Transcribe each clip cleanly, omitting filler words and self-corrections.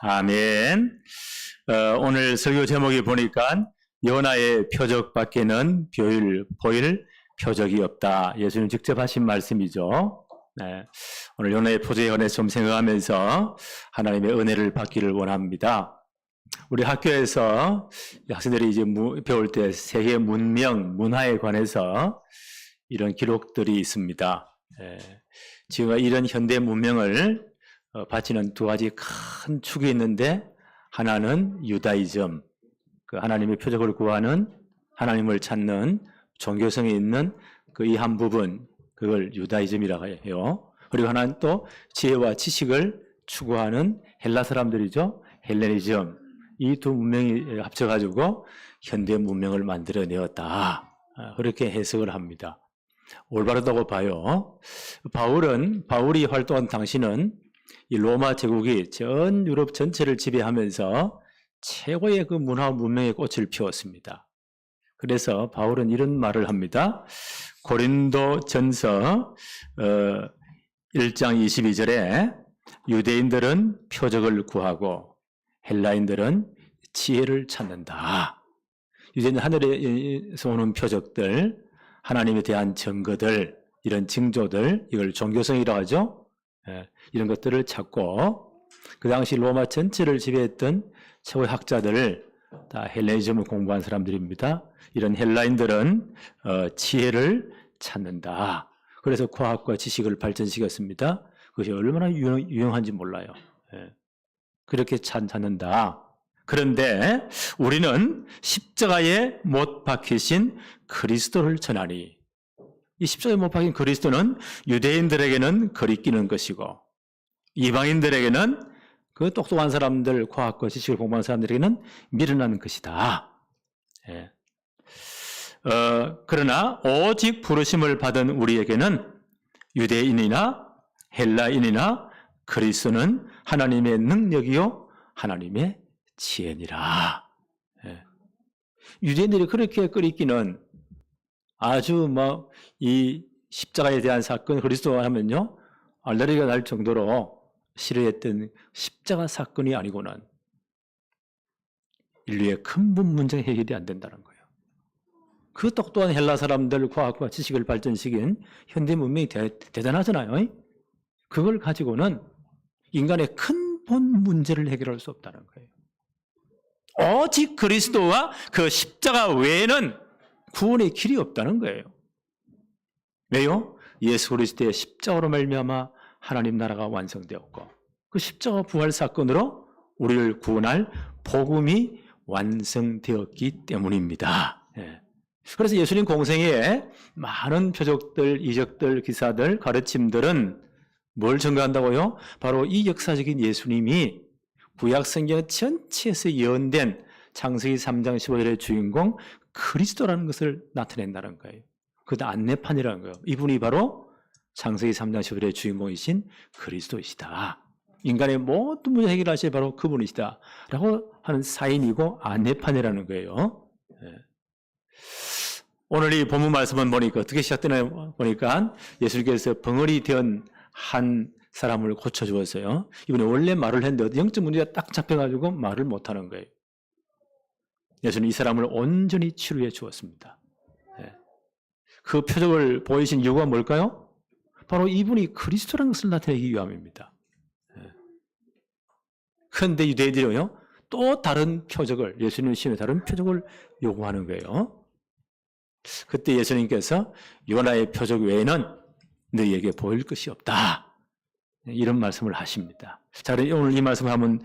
아멘. 오늘 설교 제목이 보니까 요나의 표적밖에는 보일 표적이 없다. 예수님 직접 하신 말씀이죠. 네. 오늘 요나의 표적에 관해서 좀 생각하면서 하나님의 은혜를 받기를 원합니다. 우리 학교에서 학생들이 이제 배울 때 세계 문명, 문화에 관해서 이런 기록들이 있습니다. 지금 이런 현대 문명을 바치는 두 가지 큰 축이 있는데, 하나는 유다이즘, 그 하나님의 표적을 구하는, 하나님을 찾는 종교성이 있는 그 이 한 부분, 그걸 유다이즘이라고 해요. 그리고 하나는 또 지혜와 지식을 추구하는 헬라 사람들이죠. 헬레니즘. 이 두 문명이 합쳐가지고 현대 문명을 만들어내었다. 그렇게 해석을 합니다. 올바르다고 봐요. 바울이 활동한 당시는 이 로마 제국이 전 유럽 전체를 지배하면서 최고의 그 문화 문명의 꽃을 피웠습니다. 그래서 바울은 이런 말을 합니다. 고린도전서 1장 22절에 유대인들은 표적을 구하고 헬라인들은 지혜를 찾는다. 유대인은 하늘에서 오는 표적들, 하나님에 대한 증거들, 이런 징조들, 이걸 종교성이라고 하죠. 이런 것들을 찾고, 그 당시 로마 전체를 지배했던 최고의 학자들, 다 헬레니즘을 공부한 사람들입니다. 이런 헬라인들은 지혜를 찾는다. 그래서 과학과 지식을 발전시켰습니다. 그것이 얼마나 유용한지 몰라요. 그렇게 찾는다. 그런데 우리는 십자가에 못 박히신 그리스도를 전하니, 이 십자가에 못 박힌 그리스도는 유대인들에게는 거리끼는 것이고, 이방인들에게는, 그 똑똑한 사람들, 과학과 지식을 공부한 사람들에게는 미련한 것이다. 그러나 오직 부르심을 받은 우리에게는 유대인이나 헬라인이나 그리스도는 하나님의 능력이요 하나님의 지혜니라. 유대인들이 그렇게 거리끼는, 아주 이 십자가에 대한 사건, 그리스도가 하면요 알레르기가 날 정도로 싫어했던 십자가 사건이 아니고는 인류의 근본 문제가 해결이 안 된다는 거예요. 그 똑똑한 헬라 사람들, 과학과 지식을 발전시킨 현대 문명이 대단하잖아요. 그걸 가지고는 인간의 근본 문제를 해결할 수 없다는 거예요. 오직 그리스도와 그 십자가 외에는 구원의 길이 없다는 거예요. 왜요? 예수 그리스도의 십자가로 말미암아 하나님 나라가 완성되었고, 그 십자가 부활 사건으로 우리를 구원할 복음이 완성되었기 때문입니다. 그래서 예수님 공생에 많은 표적들, 이적들, 기사들, 가르침들은 뭘 증거한다고요? 바로 이 역사적인 예수님이 구약 성경 전체에서 예언된 창세기 3장 15절의 주인공 그리스도라는 것을 나타낸다는 거예요. 그것도 안내판이라는 거예요. 이분이 바로 창세기 3장 15절의 주인공이신 그리스도이시다. 인간의 모든 문제 해결하실 바로 그분이시다 라고 하는 사인이고 안내판이라는 거예요. 오늘 이 본문 말씀은 보니까 어떻게 시작되나 보니까 예수님께서 벙어리 된 한 사람을 고쳐주었어요. 이분이 원래 말을 했는데 영적 문제가 딱 잡혀가지고 말을 못하는 거예요. 예수님은 이 사람을 온전히 치료해 주었습니다. 그 표적을 보이신 이유가 뭘까요? 바로 이분이 그리스도라는 것을 나타내기 위함입니다. 그런데 유대인들이요, 또 다른 표적을, 예수님 신의 다른 표적을 요구하는 거예요. 그때 예수님께서 요나의 표적 외에는 너희에게 보일 것이 없다, 이런 말씀을 하십니다. 자, 오늘 이 말씀을 한번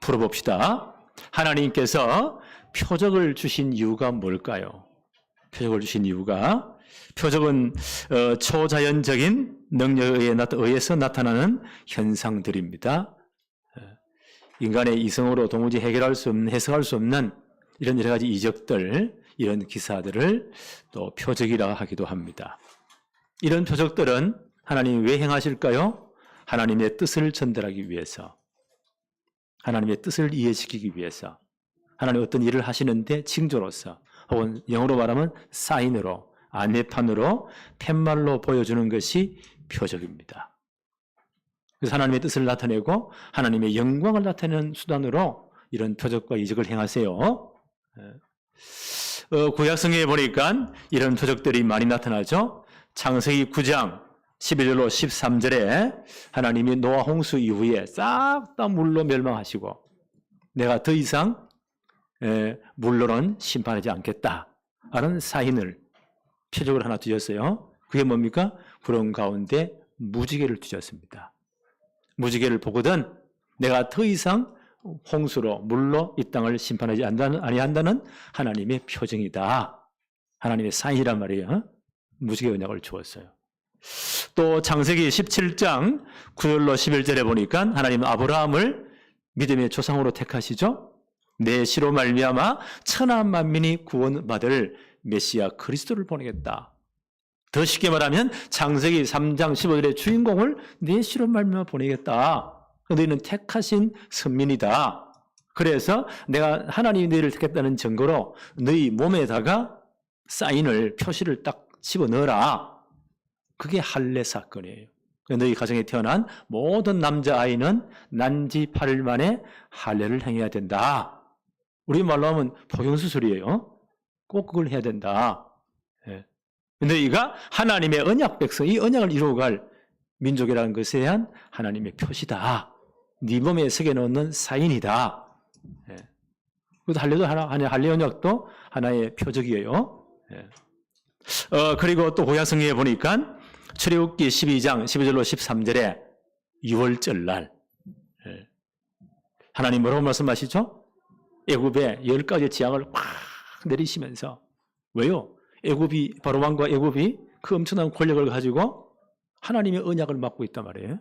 풀어봅시다. 하나님께서 표적을 주신 이유가 뭘까요? 표적을 주신 이유가, 표적은 초자연적인 능력에 의해서 나타나는 현상들입니다. 인간의 이성으로 도무지 해결할 수 없는, 해석할 수 없는 이런 여러 가지 이적들, 이런 기사들을 또 표적이라 하기도 합니다. 이런 표적들은 하나님이 왜 행하실까요? 하나님의 뜻을 전달하기 위해서, 하나님의 뜻을 이해시키기 위해서, 하나님 어떤 일을 하시는데 징조로서, 혹은 영어로 말하면 사인으로, 안내판으로, 팻말로 보여주는 것이 표적입니다. 그래서 하나님의 뜻을 나타내고 하나님의 영광을 나타내는 수단으로 이런 표적과 이적을 행하세요. 구약성경에 보니까 이런 표적들이 많이 나타나죠. 창세기 9장 11절로 13절에 하나님이 노아 홍수 이후에 싹 다 물로 멸망하시고 내가 더 이상 물로는 심판하지 않겠다 라는 사인을 표적을 하나 두셨어요. 그게 뭡니까? 구름 가운데 무지개를 두셨습니다. 무지개를 보거든 내가 더 이상 홍수로 물로 이 땅을 심판하지 아니한다는 하나님의 표징이다. 하나님의 사인이란 말이에요. 무지개 언약을 주었어요. 또 창세기 17장 9절로 11절에 보니까 하나님은 아브라함을 믿음의 조상으로 택하시죠. 내 시로 말미암아 천하 만민이 구원받을 메시아 그리스도를 보내겠다. 더 쉽게 말하면 창세기 3장 15절의 주인공을 내 시로 말미암아 보내겠다. 너희는 택하신 선민이다. 그래서 내가 하나님이 너희를 택했다는 증거로 너희 몸에다가 사인을 표시를 딱 집어넣어라. 그게 할례 사건이에요. 너희 가정에 태어난 모든 남자아이는 난지 8일 만에 할례를 행해야 된다. 우리말로 하면 포경수술이에요. 꼭 그걸 해야 된다. 너희가 하나님의 언약 백성, 이 언약을 이루어갈 민족이라는 것에 대한 하나님의 표시다. 네 몸에 새겨놓는 사인이다. 할례도 할례 언약도 하나의 표적이에요. 그리고 또 구약성경에 보니까 출애굽기 12장 12절로 13절에 6월절 날 하나님 뭐라고 말씀하시죠? 애굽에 10가지 재앙을 팍 내리시면서 왜요? 애굽이 바로 왕과 애굽이 그 엄청난 권력을 가지고 하나님의 언약을 맡고 있단 말이에요.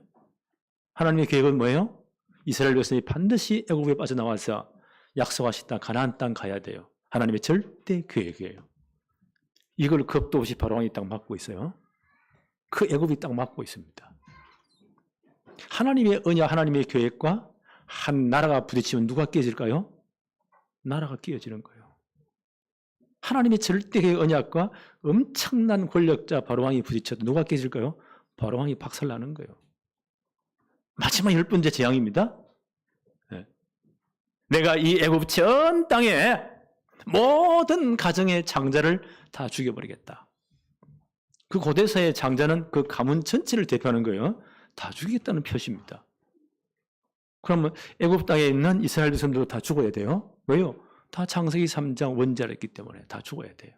하나님의 계획은 뭐예요? 이스라엘 백성이 반드시 애굽에 빠져나와서 약속하신 땅 가나안 땅 가야 돼요. 하나님의 절대 계획이에요. 이걸 겁도 없이 바로왕이 딱 맡고 있어요. 그 애굽이 딱 맡고 있습니다. 하나님의 언약, 하나님의 계획과 한 나라가 부딪히면 누가 깨질까요? 나라가 깨어지는 거예요. 하나님의 절대 계획 언약과 엄청난 권력자 바로왕이 부딪혀도 누가 깨질까요? 바로왕이 박살나는 거예요. 마지막 10번째 재앙입니다. 내가 이 애굽 전 땅에 모든 가정의 장자를 다 죽여버리겠다. 그 고대사의 장자는 그 가문 전체를 대표하는 거예요. 다 죽이겠다는 표시입니다. 그러면 애굽 땅에 있는 이스라엘 백성들도 다 죽어야 돼요. 왜요? 다 창세기 3장 원자를 했기 때문에 다 죽어야 돼요.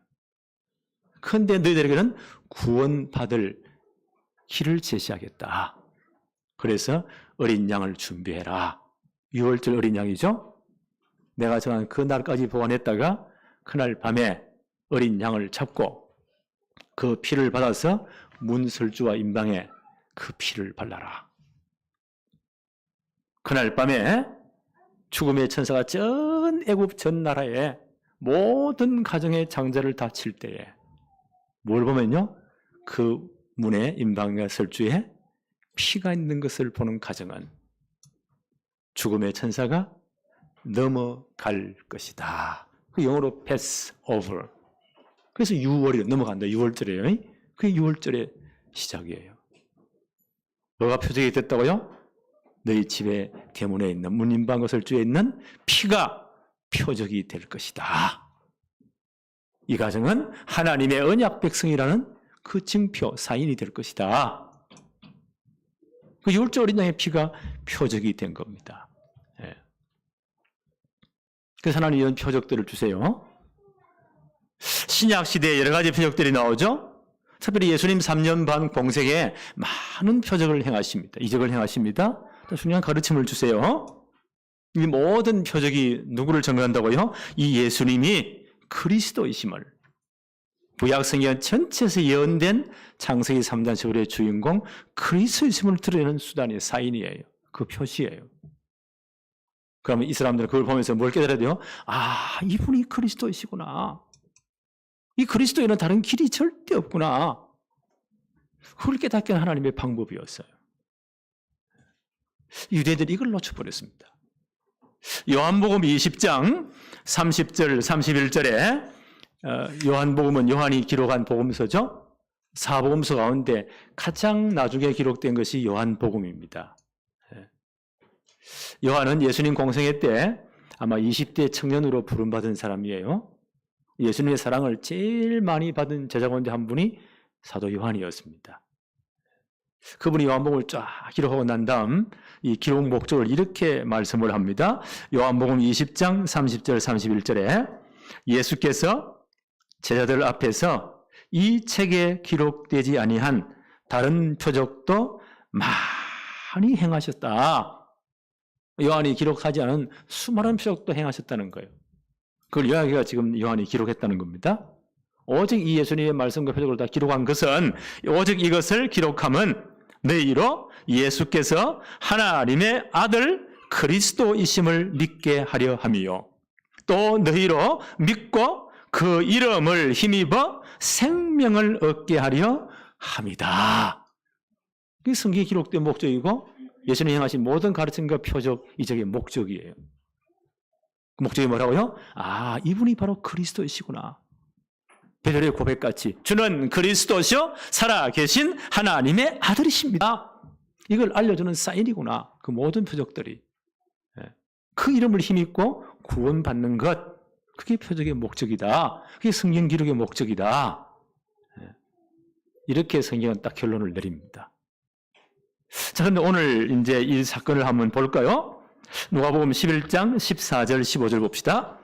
그런데 너희들에게는 구원받을 길을 제시하겠다. 그래서 어린 양을 준비해라. 6월절 어린 양이죠. 내가 정한 그 날까지 보관했다가 그날 밤에 어린 양을 잡고 그 피를 받아서 문설주와 임방에 그 피를 발라라. 그날 밤에 죽음의 천사가 전 애굽 전 나라에 모든 가정의 장자를 다 칠 때에 뭘 보면요? 그 문에 임방과 설주에 피가 있는 것을 보는 가정은 죽음의 천사가 넘어갈 것이다. 그 영어로 pass over. 그래서 6월이 넘어간다. 6월절이에요. 그게 6월절의 시작이에요. 뭐가 표적이 됐다고요? 너희 집의 대문에 있는 문임방과 설주에 있는 피가 표적이 될 것이다. 이 가정은 하나님의 언약 백성이라는 그 증표, 사인이 될 것이다. 그 6월절 어린 양의 피가 표적이 된 겁니다. 그래서 하나님 이런 표적들을 주세요. 신약 시대에 여러 가지 표적들이 나오죠. 특별히 예수님 3년 반 공생에 많은 표적을 행하십니다. 이적을 행하십니다. 또 중요한 가르침을 주세요. 이 모든 표적이 누구를 증거한다고요? 이 예수님이 그리스도이심을, 구약성경 전체에서 예언된 창세기 3장 15절의 주인공 그리스도이심을 드러내는 수단이에요. 사인이에요. 그 표시예요. 그러면 이 사람들은 그걸 보면서 뭘 깨달아야 돼요? 아, 이분이 그리스도이시구나. 이 그리스도에는 다른 길이 절대 없구나. 그걸 깨닫게 하는 하나님의 방법이었어요. 유대인들이 이걸 놓쳐버렸습니다. 요한복음 20장 30절 31절에 요한복음은 요한이 기록한 복음서죠. 사복음서 가운데 가장 나중에 기록된 것이 요한복음입니다. 요한은 예수님 공생애 때 아마 20대 청년으로 부름받은 사람이에요. 예수님의 사랑을 제일 많이 받은 제자 가운데 한 분이 사도 요한이었습니다. 그분이 요한복음을 쫙 기록하고 난 다음 이 기록 목적을 이렇게 말씀을 합니다. 요한복음 20장 30절 31절에 예수께서 제자들 앞에서 이 책에 기록되지 아니한 다른 표적도 많이 행하셨다. 요한이 기록하지 않은 수많은 표적도 행하셨다는 거예요. 그걸 요한이가 지금 요한이 기록했다는 겁니다. 오직 이 예수님의 말씀과 표적을 다 기록한 것은 오직 이것을 기록함은 너희로 예수께서 하나님의 아들 그리스도이심을 믿게 하려 함이요. 또 너희로 믿고 그 이름을 힘입어 생명을 얻게 하려 함이다. 이게 성경에 기록된 목적이고 예수님이 행하신 모든 가르침과 표적 이적의 목적이에요. 그 목적이 뭐라고요? 아, 이분이 바로 그리스도이시구나. 베드로의 고백같이 주는 그리스도시요 살아계신 하나님의 아들이십니다. 이걸 알려주는 사인이구나. 그 모든 표적들이. 그 이름을 힘입고 구원받는 것, 그게 표적의 목적이다. 그게 성경 기록의 목적이다. 이렇게 성경은 딱 결론을 내립니다. 자, 그런데 오늘 이제 이 사건을 한번 볼까요? 누가복음 11장 14절 15절 봅시다.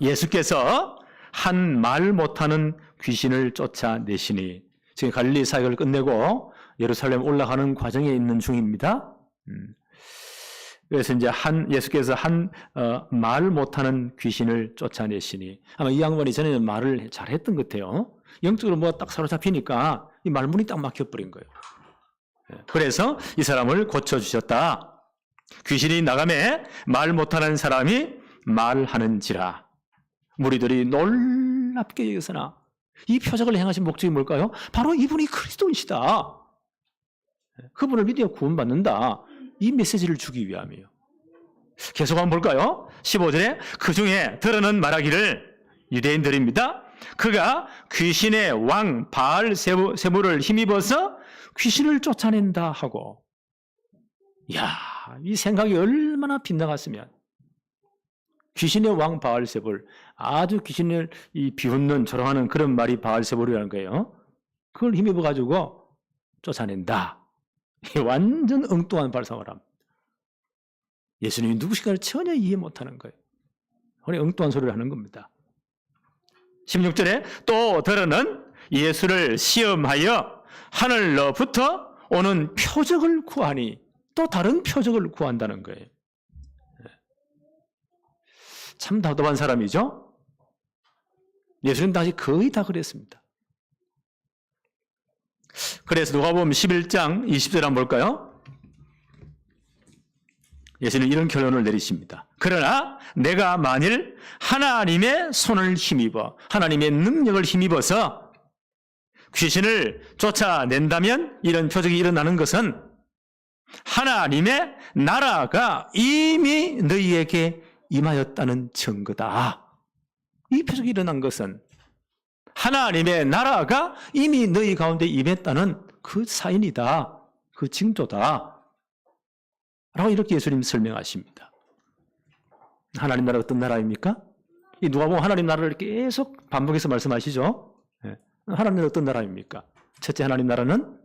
예수께서 한 말 못하는 귀신을 쫓아내시니, 지금 갈릴리 사역을 끝내고 예루살렘 올라가는 과정에 있는 중입니다. 그래서 이제 예수께서 말 못하는 귀신을 쫓아내시니, 아마 이 양반이 전에는 말을 잘했던 것 같아요. 영적으로 뭐가 딱 사로잡히니까 이 말문이 딱 막혀버린 거예요. 그래서 이 사람을 고쳐주셨다. 귀신이 나가매 말 못하는 사람이 말하는지라. 무리들이 놀랍게 여기서나 이 표적을 행하신 목적이 뭘까요? 바로 이분이 그리스도이시다. 그분을 믿어 구원받는다. 이 메시지를 주기 위함이에요. 계속 한번 볼까요? 15절에 그 중에 들어는 말하기를, 유대인들입니다. 그가 귀신의 왕 바알세불을 힘입어서 귀신을 쫓아낸다 하고. 이야, 이 생각이 얼마나 빗나갔으면. 귀신의 왕 바알세불, 아주 귀신을 비웃는 조롱하는 그런 말이 바알세불이라는 거예요. 그걸 힘입어가지고 쫓아낸다. 완전 엉뚱한 발상을 합니다. 예수님이 누구신가를 전혀 이해 못하는 거예요. 그냥 엉뚱한 소리를 하는 겁니다. 16절에 또 들어는 예수를 시험하여 하늘로부터 오는 표적을 구하니, 또 다른 표적을 구한다는 거예요. 참 답답한 사람이죠. 예수님 당시 거의 다 그랬습니다. 그래서 누가복음 11장 20절 한번 볼까요? 예수님은 이런 결론을 내리십니다. 그러나 내가 만일 하나님의 손을 힘입어, 하나님의 능력을 힘입어서 귀신을 쫓아낸다면 이런 표적이 일어나는 것은 하나님의 나라가 이미 너희에게 임하였다는 증거다. 이 표적이 일어난 것은 하나님의 나라가 이미 너희 가운데 임했다는 그 사인이다. 그 징조다. 라고 이렇게 예수님 설명하십니다. 하나님 나라가 어떤 나라입니까? 이 누가복음 하나님 나라를 계속 반복해서 말씀하시죠. 하나님 나라는 어떤 나라입니까? 첫째, 하나님 나라는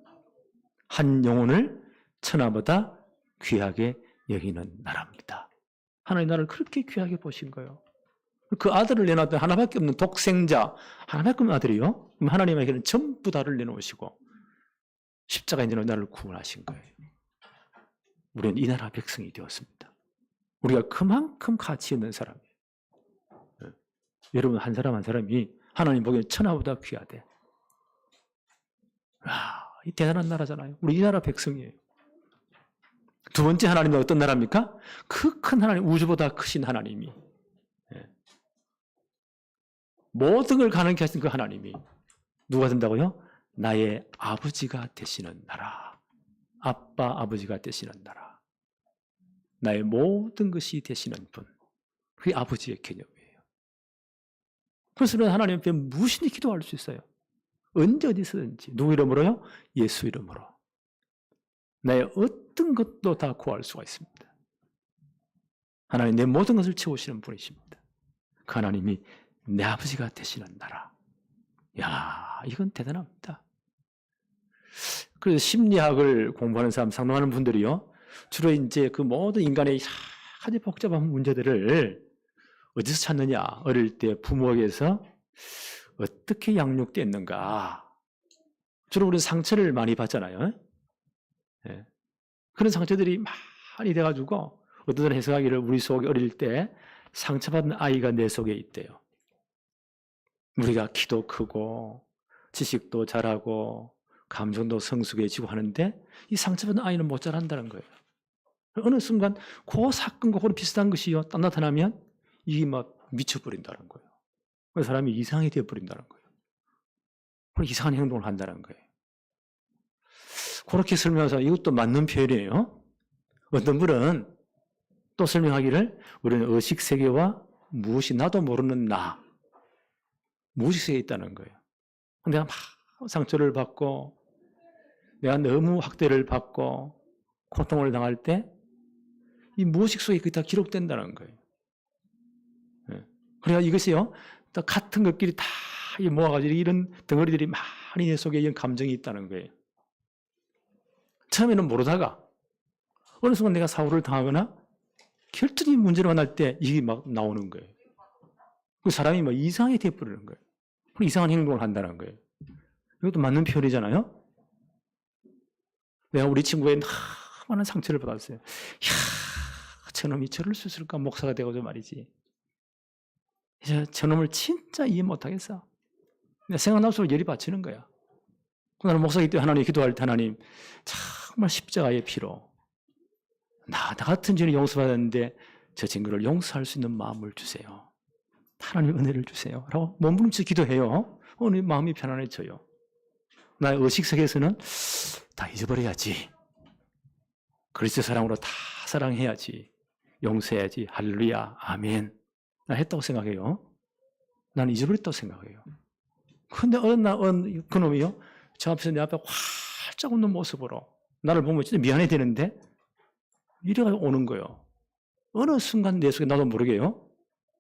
한 영혼을 천하보다 귀하게 여기는 나라입니다. 하나님 나라를 그렇게 귀하게 보신 거예요. 그 아들을 내놨던 하나밖에 없는 독생자, 하나밖에 없는 아들이요. 하나님에게는 전부 다를 내놓으시고 십자가에 내놓은 나라를 구원하신 거예요. 우리는 이 나라 백성이 되었습니다. 우리가 그만큼 가치 있는 사람이에요. 여러분, 한 사람 한 사람이 하나님 보기엔 천하보다 귀하대. 이 대단한 나라잖아요. 우리 이 나라 백성이에요. 두 번째 하나님은 어떤 나라입니까? 그 큰 하나님, 우주보다 크신 하나님이, 모든 걸 가능케 하신 그 하나님이 누가 된다고요? 나의 아버지가 되시는 나라. 아빠, 아버지가 되시는 나라. 나의 모든 것이 되시는 분. 그게 아버지의 개념이에요. 그래서 우리는 하나님 앞에 무엇이든지 기도할 수 있어요. 언제 어디서든지. 누구 이름으로요? 예수 이름으로. 나의 어떤 것도 다 구할 수가 있습니다. 하나님 내 모든 것을 채우시는 분이십니다. 그 하나님이 내 아버지가 되시는 나라. 야, 이건 대단합니다. 그래서 심리학을 공부하는 사람, 상담하는 분들이요, 주로 이제 그 모든 인간의 아주 복잡한 문제들을 어디서 찾느냐? 어릴 때 부모에게서 어떻게 양육됐는가? 주로 우리는 상처를 많이 받잖아요. 네. 그런 상처들이 많이 돼가지고 어떤 사람 해석하기를 우리 속에 어릴 때 상처받은 아이가 내 속에 있대요. 우리가 키도 크고 지식도 잘하고 감정도 성숙해지고 하는데 이 상처받은 아이는 못 자란다는 거예요. 어느 순간 그 사건과 그런 비슷한 것이 딱 나타나면 이게 막 미쳐버린다는 거예요. 그 사람이 이상이 되어버린다는 거예요. 그리고 이상한 행동을 한다는 거예요. 그렇게 설명해서 이것도 맞는 표현이에요. 어떤 분은 또 설명하기를 우리는 의식세계와 무엇이 나도 모르는 나, 무의식세계에 있다는 거예요. 내가 막 상처를 받고 내가 너무 학대를 받고 고통을 당할 때 이 무의식 속에 그게 다 기록된다는 거예요. 그래야 이것이요, 또 같은 것끼리 다 모아가지고 이런 덩어리들이 많이 내 속에 이런 감정이 있다는 거예요. 처음에는 모르다가 어느 순간 내가 사고를 당하거나 결정적인 문제를 만날 때 이게 막 나오는 거예요. 그 사람이 막 이상하게 되어버리는 거예요. 이상한 행동을 한다는 거예요. 이것도 맞는 표현이잖아요. 내가 우리 친구의 많은 상처를 받았어요. 저놈이 저럴 수 있을까? 목사가 되고도 말이지. 이제 저놈을 진짜 이해 못하겠어. 생각날수록 열이 받치는 거야. 나는 목사이기 때문에 하나님 기도할 때 하나님 정말 십자가의 피로 나 같은 죄를 용서받았는데 저 친구를 용서할 수 있는 마음을 주세요. 하나님 은혜를 주세요. 라고 몸부림쳐 기도해요. 오늘 마음이 편안해져요. 나의 의식세계에서는 다 잊어버려야지. 그리스도 사랑으로 다 사랑해야지. 용서해야지. 할렐루야. 아멘. 나 했다고 생각해요. 나는 잊어버렸다고 생각해요. 근데 어느 날 그놈이요, 저 앞에서 내 앞에 활짝 웃는 모습으로 나를 보면 진짜 미안해 되는데 이래가지고 오는 거예요. 어느 순간 내 속에 나도 모르게요,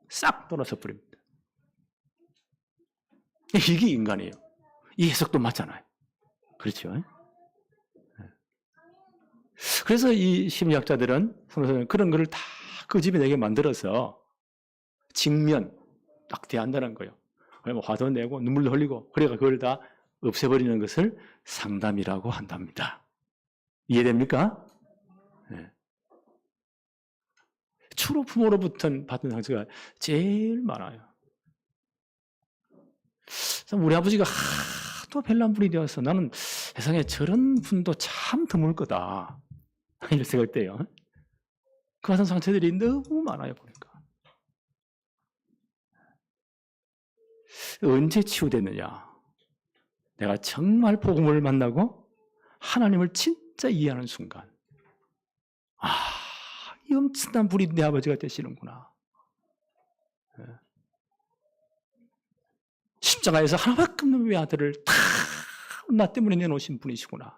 싹 돌아서 버립니다. 이게 인간이에요. 이 해석도 맞잖아요. 그렇죠? 그래서 이 심리학자들은 그런 거를 다 끄집어내게 만들어서 직면 딱 대한다는 거예요. 화도 내고 눈물도 흘리고 그래가 그걸 다 없애버리는 것을 상담이라고 한답니다. 이해됩니까? 네. 주로 부모로부터 받은 상처가 제일 많아요. 우리 아버지가 하도 별난 분이 되어서 나는 세상에 저런 분도 참 드물 거다, 이런 생각돼요. 그 같은 상처들이 너무 많아요, 보니까. 언제 치유됐느냐? 내가 정말 복음을 만나고 하나님을 진짜 이해하는 순간, 이 엄청난 분이 내 아버지가 되시는구나. 십자가에서 하나밖에 없는 외아들을 다 나 때문에 내놓으신 분이시구나.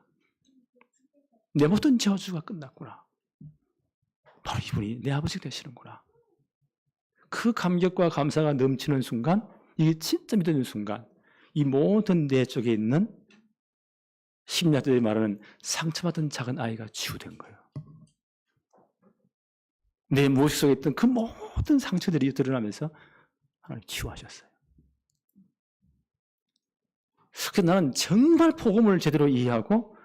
내 모든 저주가 끝났구나. 바로 이분이 내 아버지가 되시는구나. 그 감격과 감사가 넘치는 순간, 이게 진짜 믿어지는 순간, 이 모든 내 쪽에 있는 심리학자들이 말하는 상처받은 작은 아이가 치유된 거예요. 내 무엇 속에 있던 그 모든 상처들이 드러나면서 하나님 치유하셨어요. 그래서 나는 정말 복음을 제대로 이해하고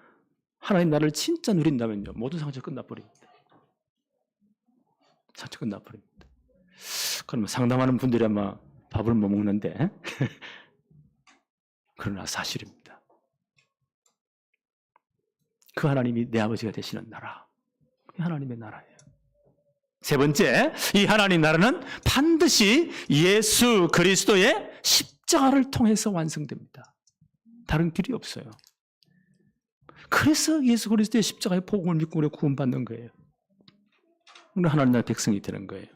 하나님 나를 진짜 누린다면요, 모든 상처 끝나버립니다. 상처 끝나버립니다. 그러면 상담하는 분들이 아마 밥을 못 먹는데 그러나 사실입니다. 그 하나님이 내 아버지가 되시는 나라, 그 하나님의 나라예요. 세 번째, 이 하나님 나라는 반드시 예수 그리스도의 십자가를 통해서 완성됩니다. 다른 길이 없어요. 그래서 예수 그리스도의 십자가의 복음을 믿고 우리가 구원받는 거예요. 우리 하나님 나라의 백성이 되는 거예요.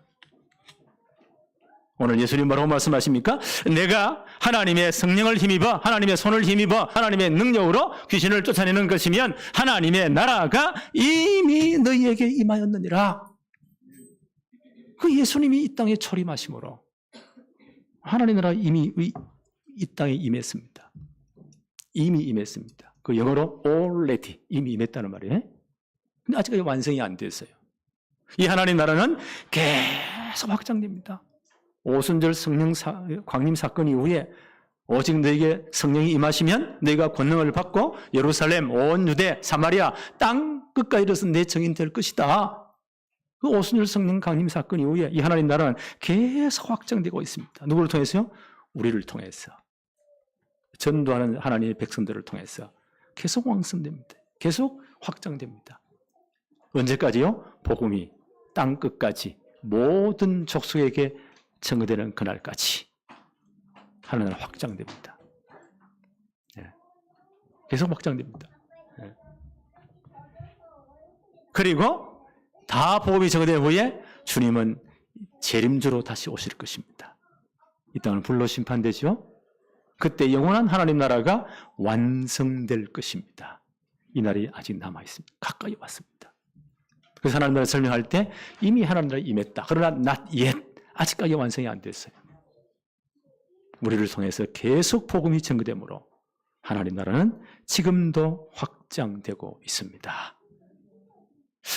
오늘 예수님 뭐라고 말씀하십니까? 내가 하나님의 성령을 힘입어, 하나님의 손을 힘입어, 하나님의 능력으로 귀신을 쫓아내는 것이면 하나님의 나라가 이미 너희에게 임하였느니라. 그 예수님이 이 땅에 초림하심으로 하나님 나라 이미 이 땅에 임했습니다. 이미 임했습니다. 그 영어로 already, 이미 임했다는 말이에요. 근데 아직까지 완성이 안 됐어요. 이 하나님 나라는 계속 확장됩니다. 오순절 성령 광림 사건 이후에 오직 너에게 성령이 임하시면 너희가 권능을 받고 예루살렘, 온 유대, 사마리아 땅 끝까지 이르러서 내 증인 될 것이다. 그 오순절 성령 강림 사건 이후에 이 하나님 나라는 계속 확장되고 있습니다. 누구를 통해서요? 우리를 통해서. 전도하는 하나님의 백성들을 통해서 계속 왕성됩니다. 계속 확장됩니다. 언제까지요? 복음이 땅 끝까지 모든 족속에게 증거되는 그날까지 하나님 확장됩니다. 네. 계속 확장됩니다. 네. 그리고 다 복음이 증거된 후에 주님은 재림주로 다시 오실 것입니다. 이 땅은 불로 심판되죠. 그때 영원한 하나님 나라가 완성될 것입니다. 이 날이 아직 남아있습니다. 가까이 왔습니다. 그래서 하나님 나라 설명할 때 이미 하나님 나라에 임했다. 그러나 not yet. 아직까지 완성이 안 됐어요. 우리를 통해서 계속 복음이 증거되므로 하나님 나라는 지금도 확장되고 있습니다.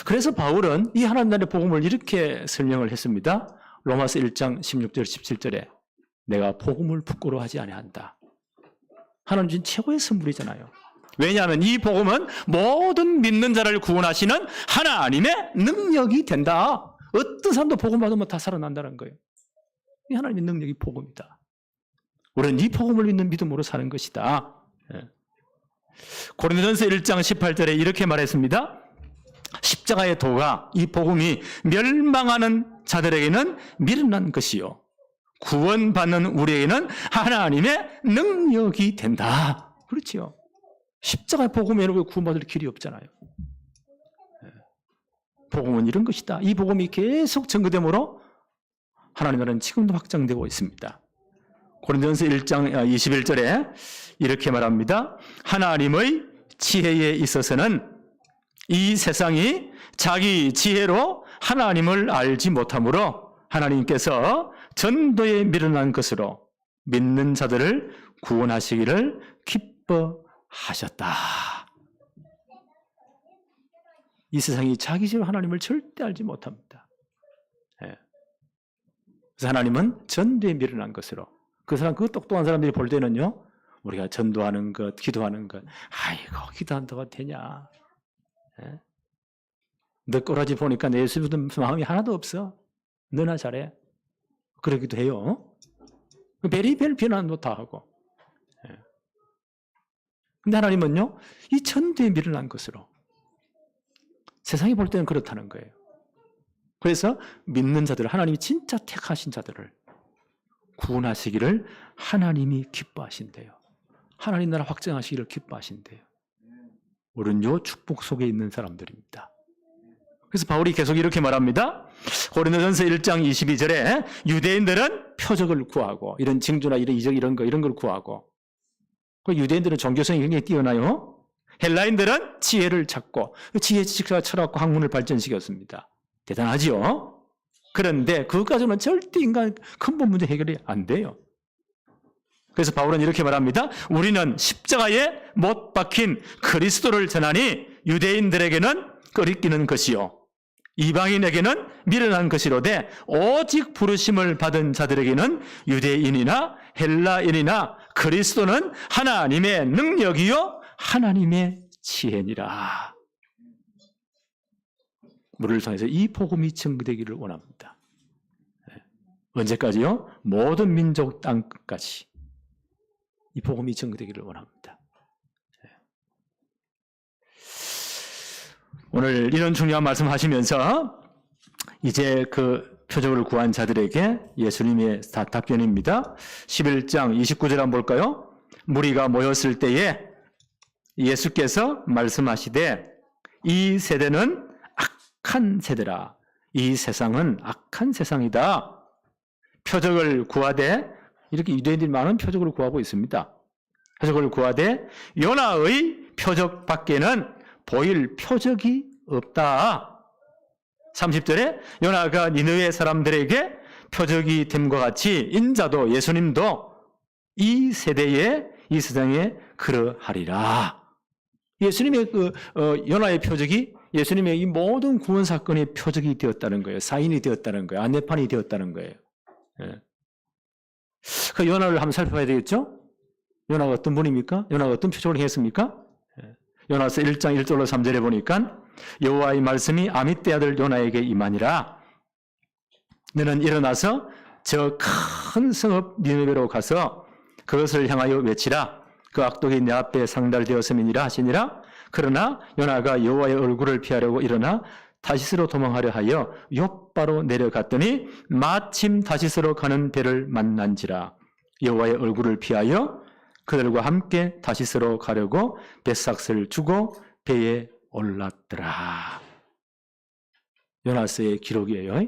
그래서 바울은 이 하나님 나라의 복음을 이렇게 설명을 했습니다. 로마서 1장 16절 17절에 내가 복음을 부끄러워하지 아니한다. 하나님 준 최고의 선물이잖아요. 왜냐하면 이 복음은 모든 믿는 자를 구원하시는 하나님의 능력이 된다. 어떤 사람도 복음 받으면 다 살아난다는 거예요. 이 하나님의 능력이 복음이다. 우리는 이 복음을 믿는 믿음으로 사는 것이다. 고린도전서 1장 18절에 이렇게 말했습니다. 십자가의 도가 이 복음이 멸망하는 자들에게는 미련한 것이요 구원받는 우리에게는 하나님의 능력이 된다. 그렇지요. 십자가의 복음에 구원받을 길이 없잖아요. 복음은 이런 것이다. 이 복음이 계속 증거되므로 하나님 나라는 지금도 확장되고 있습니다. 고린도전서 1장 21절에 이렇게 말합니다. 하나님의 지혜에 있어서는 이 세상이 자기 지혜로 하나님을 알지 못하므로 하나님께서 전도에 미련한 것으로 믿는 자들을 구원하시기를 기뻐하셨다. 이 세상이 자기 지혜로 하나님을 절대 알지 못합니다. 그래서 하나님은 전도에 미련한 것으로 그 똑똑한 사람들이 볼 때는요, 우리가 전도하는 것, 기도하는 것, 아이고, 기도한다고 되냐. 너 꼬라지 보니까 내 예수 믿는 마음이 하나도 없어. 너나 잘해. 그러기도 해요. 베리벨 비난도 다 하고. 근데 하나님은요, 이 전도에 미련한 것으로 세상이 볼 때는 그렇다는 거예요. 그래서 믿는 자들, 하나님이 진짜 택하신 자들을 구원하시기를 하나님이 기뻐하신대요. 하나님 나라 확장하시기를 기뻐하신대요. 우리는 요 축복 속에 있는 사람들입니다. 그래서 바울이 계속 이렇게 말합니다. 고린도전서 1장 22절에 유대인들은 표적을 구하고 이런 징조나 이런 이적 이런 걸 구하고 유대인들은 종교성이 굉장히 뛰어나요. 헬라인들은 지혜를 찾고 지혜, 지식과 철학과 학문을 발전시켰습니다. 대단하지요. 그런데 그것까지는 절대 인간 근본 문제 해결이 안 돼요. 그래서 바울은 이렇게 말합니다. 우리는 십자가에 못 박힌 그리스도를 전하니 유대인들에게는 꺼리끼는 것이요 이방인에게는 미련한 것이로되 오직 부르심을 받은 자들에게는 유대인이나 헬라인이나 그리스도는 하나님의 능력이요 하나님의 지혜니라. 우리를 통해서 이 복음이 증거되기를 원합니다. 언제까지요? 모든 민족 땅 끝까지 이 복음이 증거되기를 원합니다. 오늘 이런 중요한 말씀 하시면서 이제 그 표적을 구한 자들에게 예수님의 답변입니다. 11장 29절 한번 볼까요? 무리가 모였을 때에 예수께서 말씀하시되 이 세대는 악한 세대라. 이 세상은 악한 세상이다. 표적을 구하되, 이렇게 유대인들이 많은 표적을 구하고 있습니다. 표적을 구하되 요나의 표적 밖에는 보일 표적이 없다. 30절에 요나가 니느웨 사람들에게 표적이 됨과 같이 인자도 예수님도 이 세대에 이 세상에 그러하리라. 예수님의 요나의 표적이 예수님의 이 모든 구원 사건의 표적이 되었다는 거예요. 사인이 되었다는 거예요. 안내판이 되었다는 거예요. 예. 그 요나를 한번 살펴봐야 되겠죠? 요나가 어떤 분입니까? 요나가 어떤 표적을 했습니까? 예. 요나서 1장 1절로 3절에 보니까 여호와의 말씀이 아미떼 아들 요나에게 임하니라. 너는 일어나서 저 큰 성읍 니느웨로 가서 그것을 향하여 외치라. 그 악독이 내 앞에 상달되었음이니라 하시니라. 그러나 요나가 여호와의 얼굴을 피하려고 일어나 다시스로 도망하려 하여 욥바로 내려갔더니 마침 다시스로 가는 배를 만난지라. 여호와의 얼굴을 피하여 그들과 함께 다시스로 가려고 뱃삭을 주고 배에 올랐더라. 요나서의 기록이에요.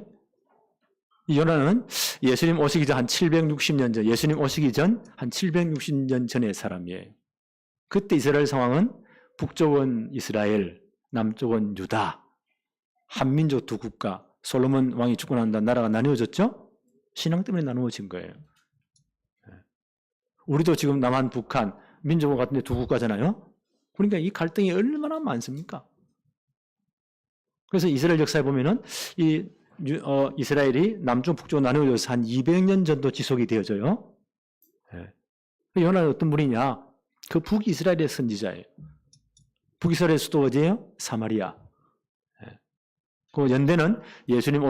이 요나는 예수님 오시기 전 한 760년 전, 예수님 오시기 전 한 760년 전의 사람이에요. 그때 이스라엘 상황은 북쪽은 이스라엘, 남쪽은 유다, 한민족 두 국가, 솔로몬 왕이 죽고 난 다음 나라가 나누어졌죠? 신앙 때문에 나누어진 거예요. 우리도 지금 남한, 북한, 민족과 같은데 두 국가잖아요? 그러니까 이 갈등이 얼마나 많습니까? 그래서 이스라엘 역사에 보면은 이스라엘이 남쪽, 북쪽 나누어져서 한 200년 정도 지속이 되어져요. 요나는 어떤 분이냐? 그 북이스라엘의 선지자예요. 북이스라엘 수도 어디예요? 사마리아. 그 연대는 예수님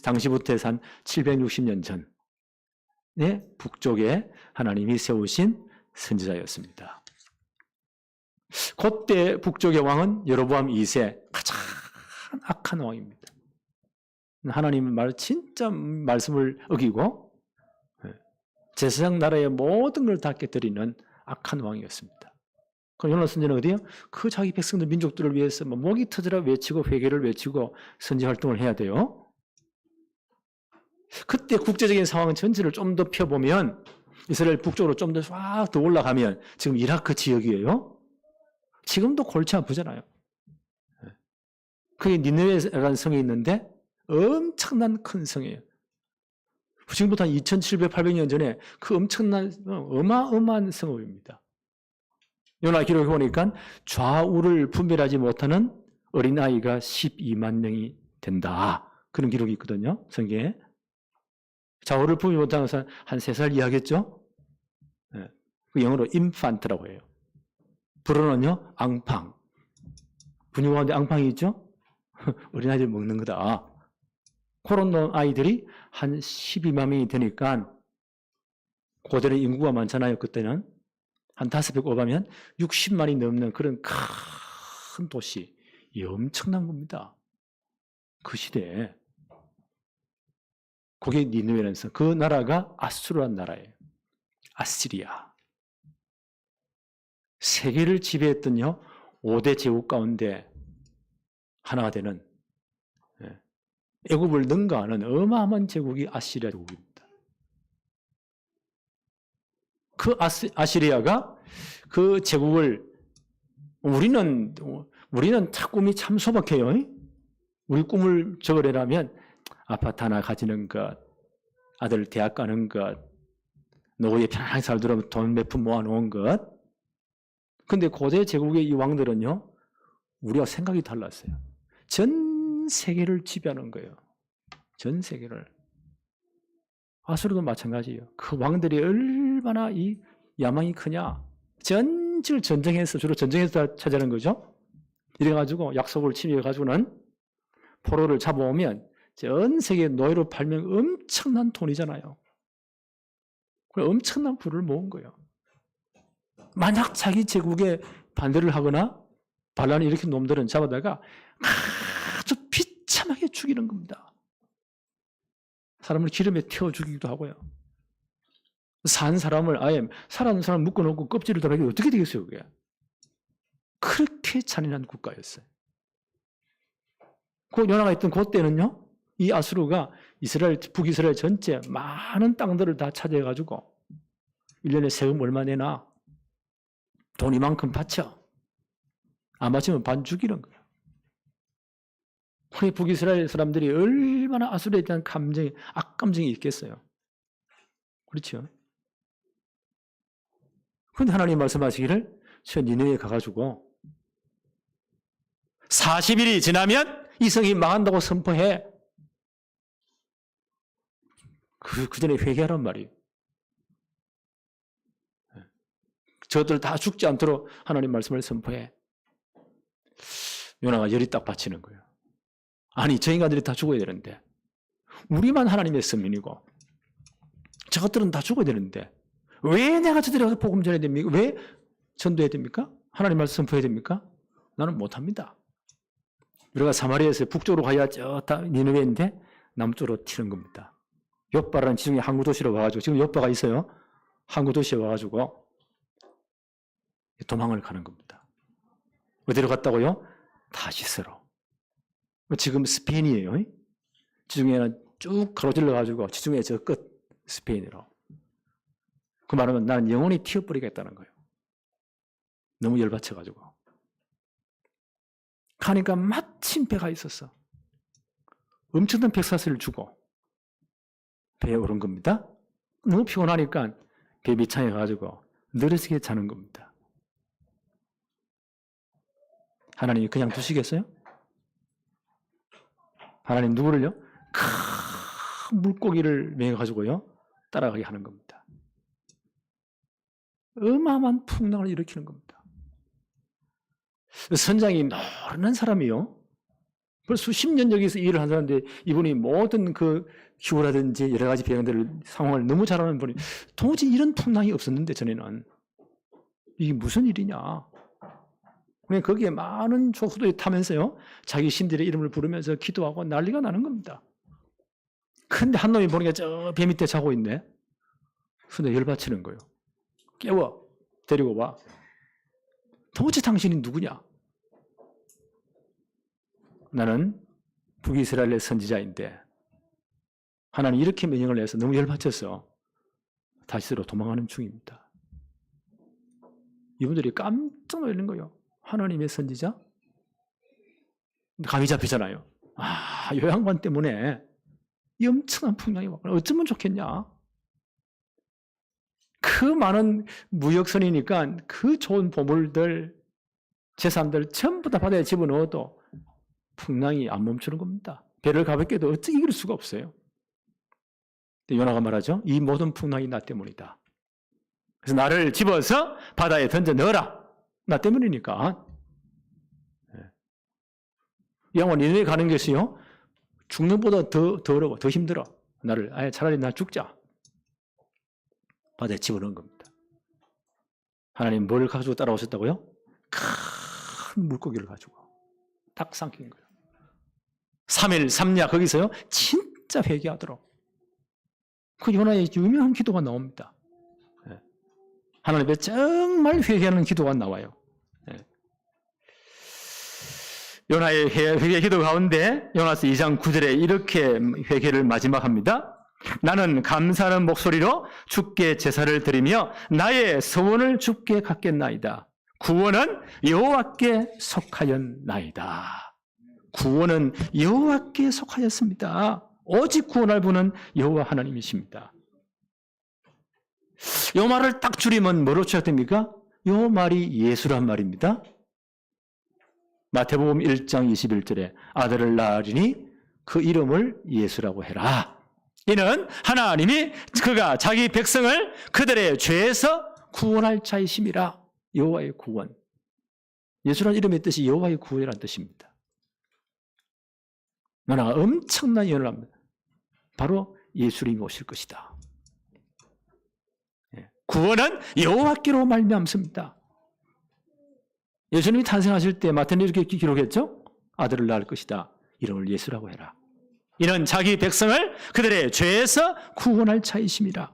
당시부터 해서 한 760년 전에 북쪽에 하나님이 세우신 선지자였습니다. 그때 북쪽의 왕은 여로보암 2세, 가장 악한 왕입니다. 하나님 진짜 말씀을 어기고 제사장 나라의 모든 걸 다 깨뜨리는 악한 왕이었습니다. 그럼 요나 선지자는 어디요? 그 자기 백성들, 민족들을 위해서 목이 터져라 외치고 회개를 외치고 선지 활동을 해야 돼요. 그때 국제적인 상황 전체를 좀 더 펴보면 이스라엘 북쪽으로 좀 더 쫙 더 올라가면 지금 이라크 지역이에요. 지금도 골치 아프잖아요. 그게 니느웨라는 성이 있는데 엄청난 큰 성이에요. 지금부터 한 2700, 800년 전에 그 엄청난 어마어마한 성읍입니다. 요나 기록에 보니까 좌우를 분별하지 못하는 어린아이가 12만 명이 된다. 그런 기록이 있거든요. 성경에. 좌우를 분별 못하는 것은 한 3살 이하겠죠? 그 영어로 인판트라고 해요. 불어는요, 앙팡. 분유 가운데 앙팡이 있죠? 어린아이들 먹는 거다. 그런 아이들이 한 12만 명이 되니까 고대는 인구가 많잖아요. 그때는 한 5배 곱하면 60만이 넘는 그런 큰 도시, 이 엄청난 겁니다. 그 시대에. 그게 니느웨라는 성. 그 나라가 아수르란 나라예요. 아시리아. 세계를 지배했던요 5대 제국 가운데 하나가 되는, 애굽을 능가하는 어마어마한 제국이 아시리아 제국입니다. 그 아시리아가 그 제국을 우리는 꿈이 참 소박해요. 우리 꿈을 적으려면 아파트 하나 가지는 것, 아들 대학 가는 것, 노후에 편하게 살도록 돈 몇 푼 모아놓은 것. 근데 고대 제국의 이 왕들은요, 우리가 생각이 달랐어요. 전 세계를 지배하는 거예요. 전 세계를. 아수르도 마찬가지예요. 그 왕들이 얼마나 이 야망이 크냐. 전지를 전쟁해서, 주로 전쟁에서 차지하는 거죠. 이래가지고 약속을 침해해가지고는 포로를 잡아오면 전 세계 노예로 팔면 엄청난 돈이잖아요. 그래서 엄청난 부를 모은 거예요. 만약 자기 제국에 반대를 하거나 반란을 일으킨 놈들은 잡아다가 아주 비참하게 죽이는 겁니다. 사람을 기름에 태워 죽이기도 하고요. 산 사람을 아예 살아있는 사람 묶어놓고 껍질을 달아서 어떻게 되겠어요, 그게? 그렇게 잔인한 국가였어요. 그 요나가 있던 그때는요, 이 아수르가 북이스라엘 전체 많은 땅들을 다 차지해가지고 1년에 세금 얼마 내나? 돈 이만큼 바쳐. 안 바치면 반 죽이는 거예요. 우리 북이스라엘 사람들이 얼마나 아수르에 대한 감정이, 악감정이 있겠어요. 그렇죠? 그런데 하나님 말씀하시기를 저 니느웨에 가가지고 40일이 지나면 이 성이 망한다고 선포해. 그 전에 회개하란 말이에요. 저들 다 죽지 않도록 하나님 말씀을 선포해. 요나가 열이 딱 받치는 거예요. 아니, 저 인간들이 다 죽어야 되는데, 우리만 하나님의 선민이고 저것들은 다 죽어야 되는데 왜 내가 저들이 가서 복음 전해야 됩니까? 왜 전도해야 됩니까? 하나님 말씀 선포해야 됩니까? 나는 못합니다. 우리가 사마리아에서 북쪽으로 가야 저 니느웨인데 남쪽으로 튀는 겁니다. 욥바라는 지중해 항구 도시로 와가지고, 지금 욥바가 있어요. 항구 도시에 와가지고 도망을 가는 겁니다. 어디로 갔다고요? 다시스로. 지금 스페인이에요. 지중해는 쭉 가로질러 가지고 지중해 저 끝 스페인으로. 그 말하면 나는 영원히 튀어버리겠다는 거예요. 너무 열받쳐가지고. 가니까 마침 배가 있었어. 엄청난 백사슬을 주고 배에 오른 겁니다. 너무 피곤하니까 배 밑창에 가지고 느릿하게 자는 겁니다. 하나님이 그냥 두시겠어요? 하나님 누구를요? 큰 물고기를 매가지고요 따라가게 하는 겁니다. 어마어마한 풍랑을 일으키는 겁니다. 선장이 노련한 사람이요. 벌써 수십 년 여기서 일을 한 사람인데 이분이 모든 그 기후라든지 여러 가지 상황을 너무 잘 아는 분이 도저히 이런 풍랑이 없었는데 전에는 이게 무슨 일이냐. 거기에 많은 조수들이 타면서요 자기 신들의 이름을 부르면서 기도하고 난리가 나는 겁니다. 근데 한 놈이 보니까 저 배 밑에 자고 있네. 근데 열받치는 거예요. 깨워. 데리고 와. 도대체 당신이 누구냐? 나는 북이스라엘의 선지자인데 하나님 이렇게 명령을 내서 너무 열받쳐서 다시스로 도망가는 중입니다. 이분들이 깜짝 놀라는 거예요. 하나님의 선지자? 감이 잡히잖아요. 아, 요 양반 때문에 이 엄청난 풍랑이 왔구나. 어쩌면 좋겠냐? 그 많은 무역선이니까 그 좋은 보물들, 재산들 전부 다 바다에 집어넣어도 풍랑이 안 멈추는 겁니다. 배를 가볍게 해도 어찌 이길 수가 없어요. 요나가 말하죠. 이 모든 풍랑이 나 때문이다. 그래서 나를 집어서 바다에 던져 넣어라. 나 때문이니까. 이 양반 니네에 가는 것이요 죽는 것보다 더 어려워, 더 힘들어. 나를 아예 차라리 나 죽자. 바다에 집어넣은 겁니다. 하나님 뭘 가지고 따라오셨다고요? 큰 물고기를 가지고 딱 삼킨 거예요. 3일 3야 거기서요 진짜 회개하도록. 그 요나의 유명한 기도가 나옵니다. 하나님 앞에 정말 회개하는 기도가 나와요. 요나의 회개 기도 가운데 요나서 2장 9절에 이렇게 회개를 마지막 합니다. 나는 감사하는 목소리로 주께 제사를 드리며 나의 소원을 주께 갖겠나이다. 구원은 여호와께 속하였나이다. 구원은 여호와께 속하였습니다. 오직 구원할 분은 여호와 하나님이십니다. 이 말을 딱 줄이면 뭐로 취약됩니까? 이 말이 예수란 말입니다. 마태복음 1장 21절에 아들을 낳으리니 그 이름을 예수라고 해라. 이는 하나님이 그가 자기 백성을 그들의 죄에서 구원할 자이심이라. 여호와의 구원. 예수라는 이름의 뜻이 여호와의 구원이라는 뜻입니다. 나라가 엄청난 예언을 합니다. 바로 예수님이 오실 것이다. 구원은 여호와께로 말미암습니다. 예수님이 탄생하실 때 마태는 이렇게 기록했죠. 아들을 낳을 것이다. 이름을 예수라고 해라. 이는 자기 백성을 그들의 죄에서 구원할 자이심이라.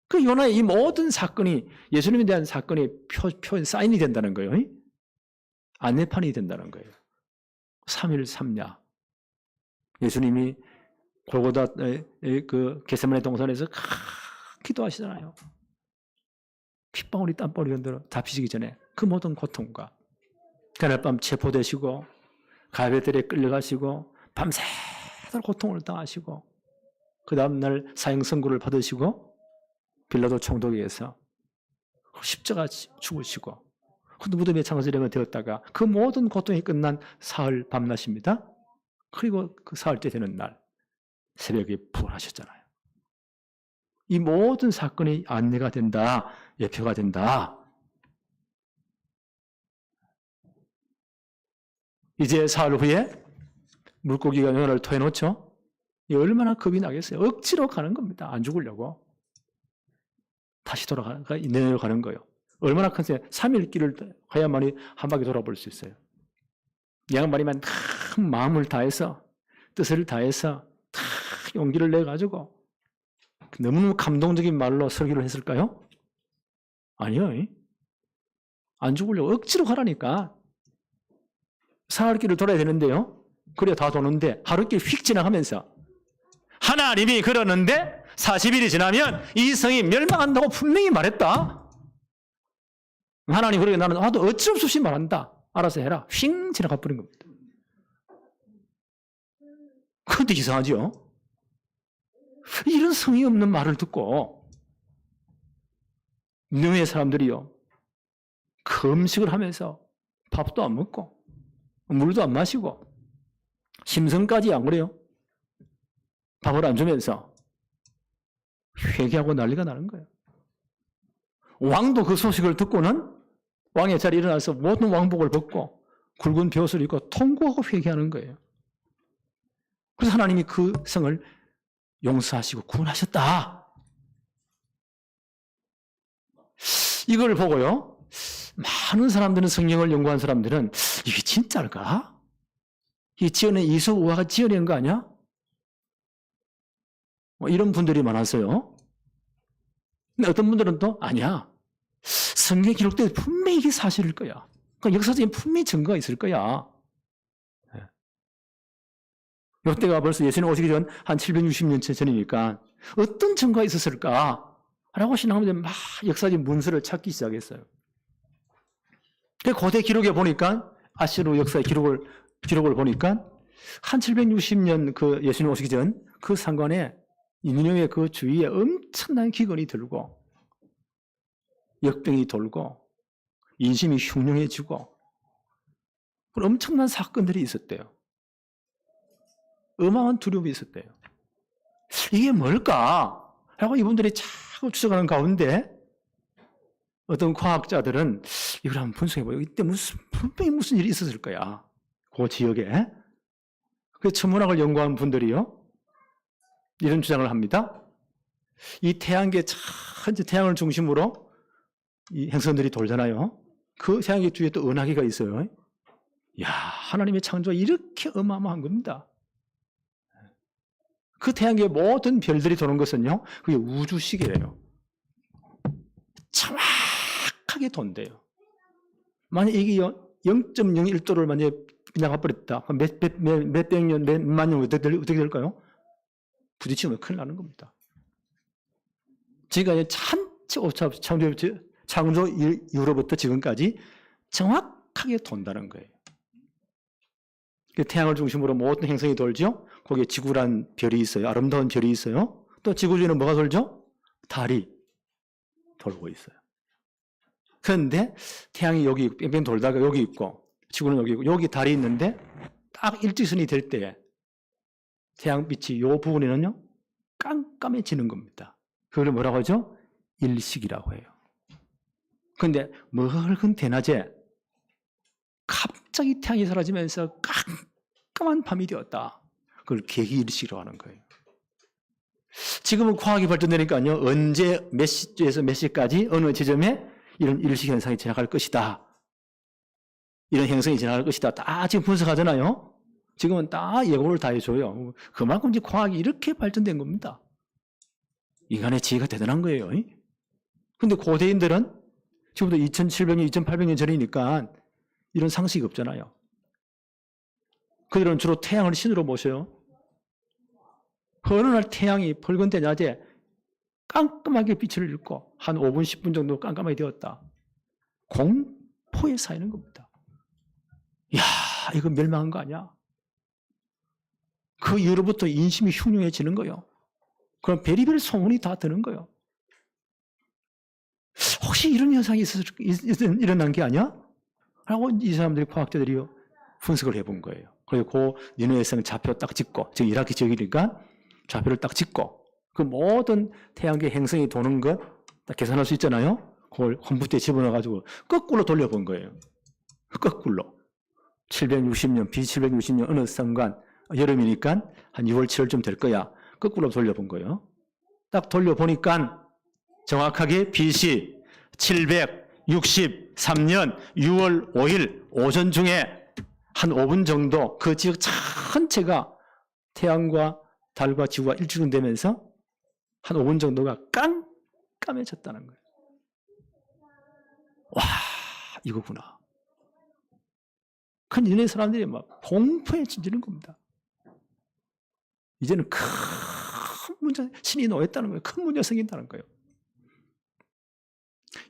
그 요나의 이 모든 사건이 예수님에 대한 사건이 사인이 된다는 거예요. 안내판이 된다는 거예요. 3일 3야. 예수님이 골고다 그 겟세마네 동산에서 기도하시잖아요. 핏방울이 땀방울이 흔들어 잡히시기 전에 그 모든 고통과 그날 밤 체포되시고 가베들에 끌려가시고 밤새도록 고통을 당하시고 그 다음날 사형 선고를 받으시고 빌라도 총독에게서 십자가 죽으시고 그 무덤에 장사령이 되었다가 그 모든 고통이 끝난 사흘 밤낮입니다. 그리고 그 사흘째 되는 날 새벽에 부활하셨잖아요. 이 모든 사건이 안내가 된다, 예표가 된다. 이제 사흘 후에 물고기가 요나를 토해놓죠. 이 얼마나 겁이 나겠어요. 억지로 가는 겁니다. 안 죽으려고. 다시 내려 가는 거예요. 얼마나 큰 새, 3일 길을 가야만이 한 바퀴 돌아볼 수 있어요. 양반이만 큰 마음을 다해서, 뜻을 다해서, 다 용기를 내가지고, 너무 감동적인 말로 설교를 했을까요? 아니요. 안 죽으려고 억지로 가라니까. 사흘 길을 돌아야 되는데요. 그래 다 도는데 하루길 휙 지나가면서 하나님이 그러는데 40일이 지나면 이 성이 멸망한다고 분명히 말했다. 하나님 그러게 나는 나도 어쩔 수 없이 말한다. 알아서 해라. 휙 지나가 버린 겁니다. 그런데 이상하죠? 이런 성의 없는 말을 듣고 느웨 사람들이요. 금식을 하면서 밥도 안 먹고 물도 안 마시고 심성까지 안 그래요? 밥을 안 주면서 회개하고 난리가 나는 거예요. 왕도 그 소식을 듣고는 왕의 자리에 일어나서 모든 왕복을 벗고 굵은 벼옷을 입고 통곡하고 회개하는 거예요. 그래서 하나님이 그 성을 용서하시고 구원하셨다. 이걸 보고요. 많은 사람들은 성경을 연구한 사람들은 이게 진짜일까? 이 지어낸 이소우화가 지어낸 거 아니야? 이런 분들이 많았어요. 근데 어떤 분들은 또 아니야. 성경에 기록된 분명히 이게 사실일 거야. 그러니까 역사적인 분명히 증거가 있을 거야. 이때가 벌써 예수님 오시기 전 한 760년 전이니까 어떤 증거가 있었을까? 라고 신앙하면 막 역사적인 문서를 찾기 시작했어요. 고대 기록에 보니까 아시르 역사의 기록을 보니까 한 760년 그 예수님 오시기 전 그 상관에 니느웨 그 주위에 엄청난 기근이 들고 역병이 돌고 인심이 흉흉해지고 엄청난 사건들이 있었대요. 어마어마한 두려움이 있었대요. 이게 뭘까? 라고 이분들이 자꾸 추적하는 가운데 어떤 과학자들은 이걸 한번 분석해봐요. 이때 분명히 무슨 일이 있었을 거야. 그 지역에. 그 천문학을 연구한 분들이요. 이런 주장을 합니다. 이 태양계 전체 태양을 중심으로 이 행성들이 돌잖아요. 그 태양계 주위에 또 은하계가 있어요. 이야, 하나님의 창조가 이렇게 어마어마한 겁니다. 그 태양계의 모든 별들이 도는 것은요, 그게 우주시계예요. 정확하게 돈대요. 만약 이게 0.01도를 만약에 빗나가버렸다. 몇백 년, 몇만 년 어떻게 될까요? 부딪히면 큰일 나는 겁니다. 지금까지 창조 이후로부터 지금까지 정확하게 돈다는 거예요. 태양을 중심으로 모든 행성이 돌죠. 거기에 지구란 별이 있어요. 아름다운 별이 있어요. 또 지구 주위는 뭐가 돌죠? 달이 돌고 있어요. 그런데 태양이 여기 뺑뺑 돌다가 여기 있고 지구는 여기 있고 여기 달이 있는데 딱 일직선이 될 때 태양빛이 이 부분에는요 깜깜해지는 겁니다. 그걸 뭐라고 하죠? 일식이라고 해요. 그런데 멀건 대낮에 갑자기 태양이 사라지면서 깜깜한 밤이 되었다. 그걸 개기일식이라고 하는 거예요. 지금은 과학이 발전되니까요. 언제 몇 시에서 몇 시까지 어느 지점에 이런 일식 현상이 지나갈 것이다. 이런 행성이 지나갈 것이다. 다 지금 분석하잖아요. 지금은 다 예고를 다 해줘요. 그만큼 이제 과학이 이렇게 발전된 겁니다. 인간의 지혜가 대단한 거예요. 근데 고대인들은 지금부터 2700년, 2800년 전이니까 이런 상식이 없잖아요. 그들은 주로 태양을 신으로 모셔요. 어느 날 태양이 붉은 대낮에 깜깜하게 빛을 잃고 한 5분, 10분 정도 깜깜하게 되었다. 공포에 쌓이는 겁니다. 이야, 이거 멸망한 거 아니야? 그 이후로부터 인심이 흉흉해지는 거예요. 그럼 베리벨 소문이 다 드는 거예요. 혹시 이런 현상이 일어난 게 아니야? 라고 이 사람들이, 과학자들이 분석을 해본 거예요. 그래서 그 니느웨 성 좌표 딱 찍고, 지금 이라크 지역이니까 좌표를 딱 찍고, 그 모든 태양계 행성이 도는 것 딱 계산할 수 있잖아요? 그걸 컴퓨터에 집어넣어가지고 거꾸로 돌려본 거예요. 거꾸로. 760년, B760년 어느 순간, 여름이니까 한 6월, 7월쯤 될 거야. 거꾸로 돌려본 거예요. 딱 돌려보니까 정확하게 BC 763년 6월 5일 오전 중에 한 5분 정도 그 지역 전체가 태양과 달과 지구가 일주일 되면서 한 5분 정도가 깜깜해졌다는 거예요. 와, 이거구나. 그 니네 사람들이 막 공포에 질리는 겁니다. 이제는 큰 문제, 신이 놓였다는 거예요. 큰 문제가 생긴다는 거예요.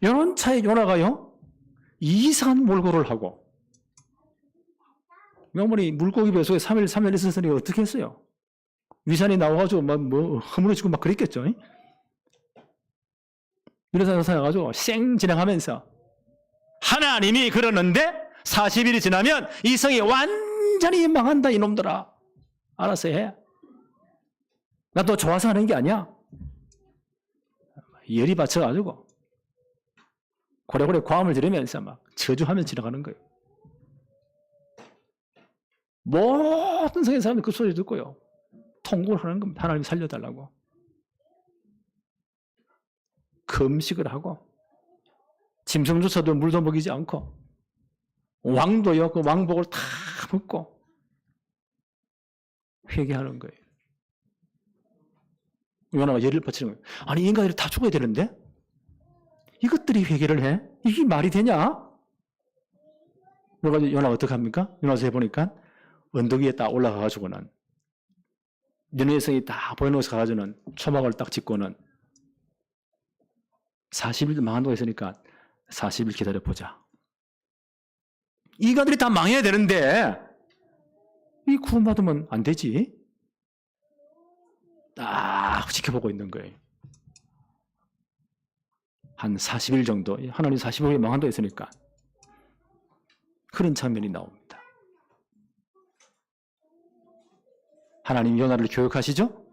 이런 차에 요나가요, 이상한 몰골을 하고, 명분이 물고기 배속에 3일 있었으니 어떻게 했어요? 위산이 나와가지고 막 허물어지고 막 그랬겠죠. 이런 사람 가지고 쌩 진행하면서 하나님이 그러는데 40일이 지나면 이 성이 완전히 망한다, 이놈들아. 알아서 해. 나 너 좋아서 하는 게 아니야. 열이 받쳐가지고 고래고래 과음을 들으면서 막 저주하면서 지나가는 거예요. 모든 성의 사람들 그 소리 듣고요, 통곡을 하는 겁니다. 하나님 살려달라고. 금식을 하고, 짐승조차도 물도 먹이지 않고, 왕도요, 그 왕복을 다 벗고 회개하는 거예요. 요나가 열을 받치는 거예요. 아니, 인간들이 다 죽어야 되는데 이것들이 회개를 해? 이게 말이 되냐? 그래서 요나가 어떻게 합니까? 요나서 해보니까 언덕 위에 딱 올라가가지고는 니느웨 성이 다 보이는 곳에 가가지고는 초막을 딱 짓고는 40일 망한다고 했으니까 40일 기다려보자. 인간들이 다 망해야 되는데 이 구원받으면 안 되지. 딱 지켜보고 있는 거예요. 한 40일 정도, 하나님 40일에 망한다고 했으니까 그런 장면이 나옵니다. 하나님 요나를 교육하시죠?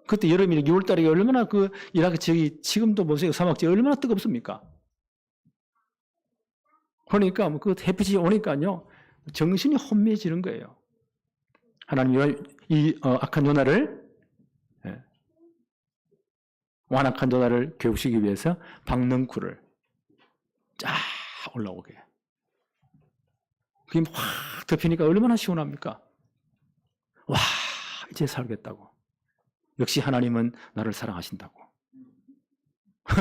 그때 여름이니 6월달에 얼마나 그 이라크 지역이, 지금도 보세요, 사막지역이 얼마나 뜨겁습니까? 그러니까 그 햇빛이 오니까요, 정신이 혼미해지는 거예요. 하나님 이 악한 요나를, 완악한 요나를 교육시키기 위해서 박넝쿨을 쫙 올라오게. 그게 확 덮이니까 얼마나 시원합니까? 와, 이제 살겠다고. 역시 하나님은 나를 사랑하신다고.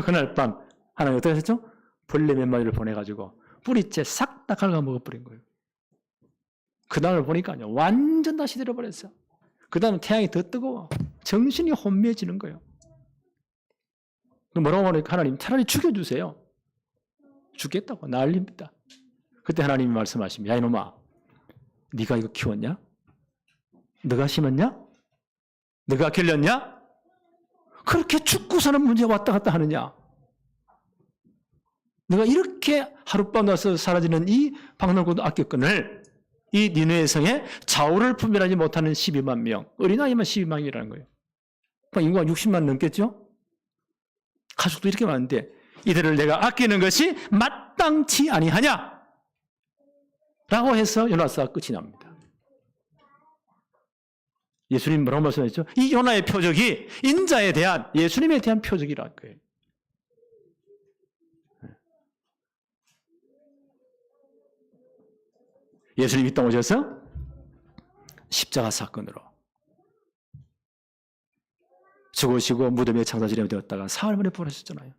그날 밤 하나님 어떻게 하셨죠? 벌레 몇 마리를 보내가지고 뿌리째 싹 다 갉아먹어버린 거예요. 그 다음을 보니까요, 완전 다 시들어버렸어. 그 다음에 태양이 더 뜨거워. 정신이 혼미해지는 거예요. 뭐라고 하니까 하나님 차라리 죽여주세요. 죽겠다고 난립니다. 그때 하나님이 말씀하십니다. 야, 이놈아, 네가 이거 키웠냐? 네가 심었냐? 네가 길렀냐? 그렇게 죽고 사는 문제가 왔다 갔다 하느냐? 네가 이렇게 하룻밤 나서 사라지는 이 박넝쿨 악격근을 이 니느웨 성에 좌우를 분별하지 못하는 12만 명, 어린아이만 12만이라는 거예요. 인구가 60만 넘겠죠? 가족도 이렇게 많은데 이들을 내가 아끼는 것이 마땅치 아니하냐? 라고 해서 요나서가 끝이 납니다. 예수님 뭐라고 말씀하셨죠? 이 요나의 표적이 인자에 대한, 예수님에 대한 표적이라는 거예요. 예수님이 이 땅 오셔서 십자가 사건으로 죽으시고 무덤에 장사지름이 되었다가 사흘 만에 부활하셨잖아요.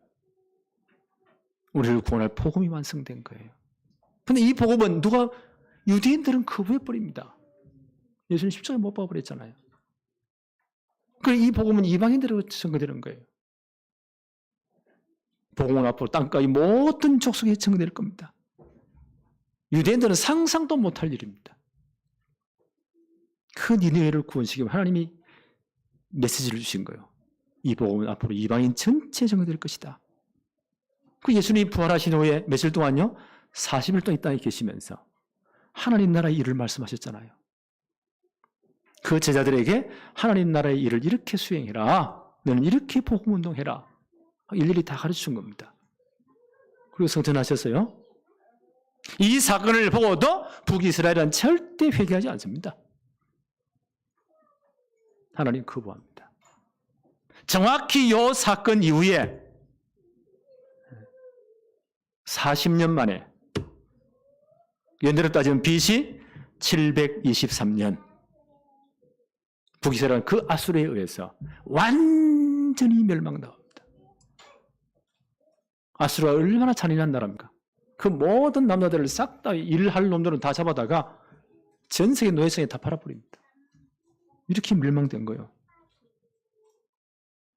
우리를 구원할 복음이 완성된 거예요. 근데 이 복음은 누가, 유대인들은 거부해버립니다. 예수님 십자가에 못 박아버렸잖아요. 이 복음은 이방인들에게 증거되는 거예요. 복음은 앞으로 땅까지 모든 족속에 증거될 겁니다. 유대인들은 상상도 못할 일입니다. 그 니느웨를 구원시키면 하나님이 메시지를 주신 거예요. 이 복음은 앞으로 이방인 전체에 증거될 것이다. 그 예수님이 부활하신 후에 며칠 동안요? 40일 동안 이 땅에 계시면서 하나님 나라의 일을 말씀하셨잖아요. 그 제자들에게 하나님 나라의 일을 이렇게 수행해라. 너는 이렇게 복음운동해라. 일일이 다 가르쳐준 겁니다. 그리고 성천하셨어요. 이 사건을 보고도 북이스라엘은 절대 회개하지 않습니다. 하나님 거부합니다. 정확히 이 사건 이후에 40년 만에 연대로 따지면 BC 723년 북이스라엘은 그 아수르에 의해서 완전히 멸망당합니다. 아수르가 얼마나 잔인한 나라입니까? 그 모든 남자들을 싹 다 일할 놈들은 다 잡아다가 전 세계 노예성에 다 팔아버립니다. 이렇게 멸망된 거예요.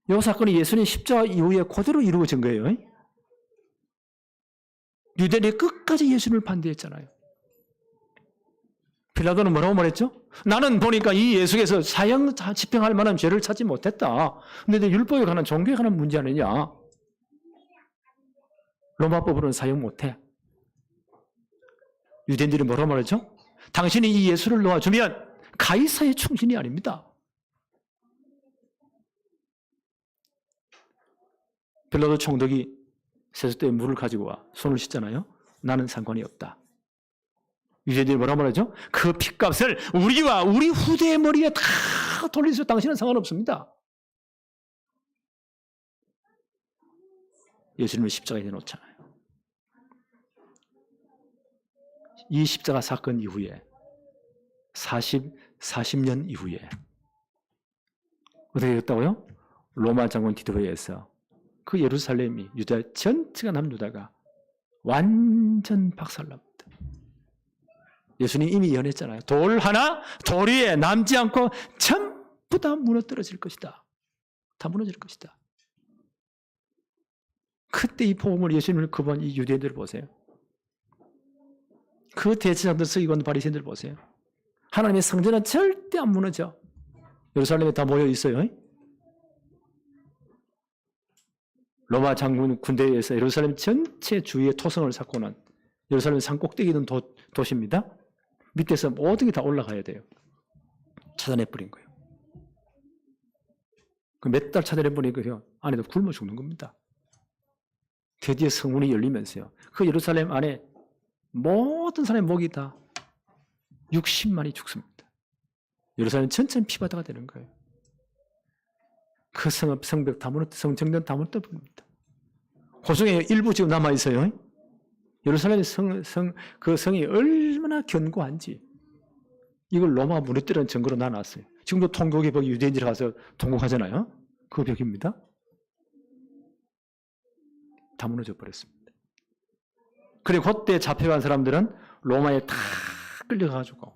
이 사건이 예수님 십자가 이후에 그대로 이루어진 거예요. 유대인이 끝까지 예수님을 반대했잖아요. 빌라도는 뭐라고 말했죠? 나는 보니까 이 예수께서 사형 집행할 만한 죄를 찾지 못했다. 근데 율법에 관한 종교에 관한 문제 아니냐? 로마법으로는 사형 못해. 유대인들이 뭐라고 말했죠? 당신이 이 예수를 놓아주면 가이사의 충신이 아닙니다. 빌라도 총독이 세숫대에 물을 가지고 와 손을 씻잖아요. 나는 상관이 없다. 유대인들이 뭐라고 말하죠? 그 핏값을 우리와 우리 후대의 머리에 다 돌리세요. 당신은 상관없습니다. 예수님을 십자가에 내놓잖아요. 이 십자가 사건 이후에 40년 이후에 어떻게 됐다고요? 로마 장군 디도에 의해서 그 예루살렘이 유다 전체가 남유다가 완전 박살납니다. 예수님 이미 예언했잖아요. 돌 하나 돌 위에 남지 않고 전부 다 무너뜨려질 것이다. 다 무너질 것이다. 그때 이 복음을 예수님을 거부한 이 유대인들 보세요. 그 대제사장들 서기관 바리새인들 보세요. 하나님의 성전은 절대 안 무너져. 예루살렘에 다 모여 있어요. 로마 장군 군대에 의해서 예루살렘 전체 주위에 토성을 쌓고는 예루살렘 산 꼭대기 있는 도시입니다. 밑에서 모든 게 다 올라가야 돼요. 차단해버린 거예요. 몇 달 차단해버리니까 안에도 굶어 죽는 겁니다. 드디어 성문이 열리면서요. 그 예루살렘 안에 모든 사람의 목이 다 60만이 죽습니다. 예루살렘 전체는 피바다가 되는 거예요. 그 성벽 다 성정전 다 무너뜨립니다. 그 중에 일부 지금 남아있어요. 예루살렘 그 성이 얼마나 견고한지 이걸 로마가 무너뜨리는 증거로 나눴어요. 지금도 통곡의 벽이 유대인들이 가서 통곡하잖아요. 그 벽입니다. 다 무너져 버렸습니다. 그리고 그때 잡혀간 사람들은 로마에 다 끌려가가지고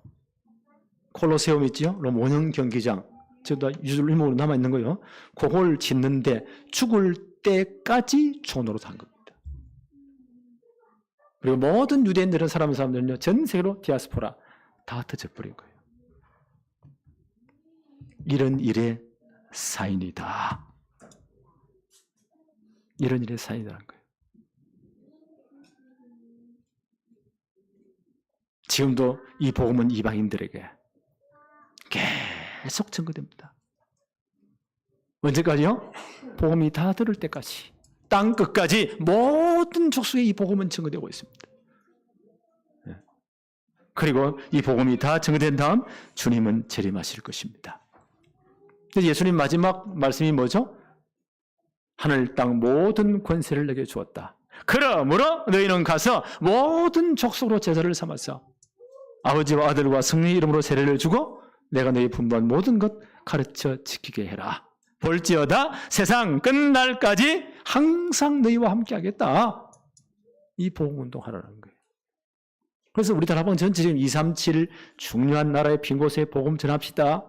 콜로세움 있죠? 로마 원형 경기장 지금도 유물로 남아있는 거예요. 그걸 짓는데 죽을 때까지 종노릇 한 겁니다. 그리고 모든 유대인들은 사람들은요 전 세계로 디아스포라 다 흩어져버린 거예요. 이런 일의 사인이다. 이런 일의 사인이라는 거예요. 지금도 이 복음은 이방인들에게 계속 증거됩니다. 언제까지요? 복음이 다 들을 때까지 땅 끝까지 모든 족속에 이 복음은 증거되고 있습니다. 그리고 이 복음이 다 증거된 다음 주님은 재림하실 것입니다. 예수님 마지막 말씀이 뭐죠? 하늘 땅 모든 권세를 내게 주었다. 그러므로 너희는 가서 모든 족속으로 제자를 삼아서 아버지와 아들과 성령의 이름으로 세례를 주고 내가 너희 분부한 모든 것 가르쳐 지키게 해라. 볼지어다 세상 끝날까지 항상 너희와 함께 하겠다. 이 복음운동 하라는 거예요. 그래서 우리 다락방 전체 지금 237 중요한 나라의 빈 곳에 복음 전합시다.